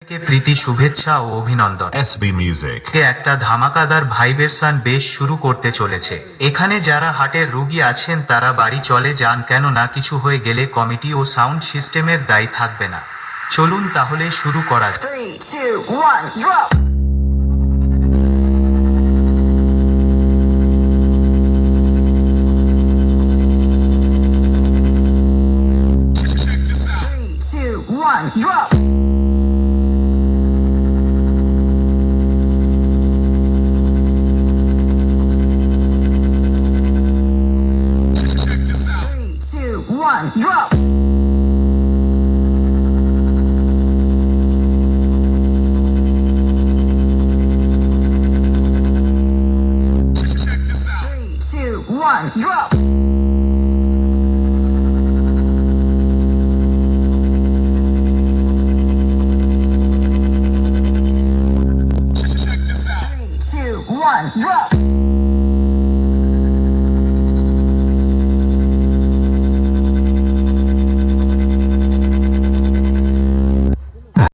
কে প্রীতি শুভেচ্ছা ও অভিনন্দন। SB Music কে একটা ধামাকাদার ভাইব্রেশন বেশ শুরু করতে চলেছে। এখানে যারা হার্টের রোগী আছেন তারা বাড়ি চলে যান, কেন না কিছু হয়ে গেলে কমিটি ও সাউন্ড সিস্টেমের দায়ী থাকবে না। চলুন তাহলে শুরু করা যাক। 3, 2, 1, drop! Drop! Check this out. 3, 2, 1, drop! Check this out. 3, 2, 1, drop! Check this out. 3, 2, 1, drop!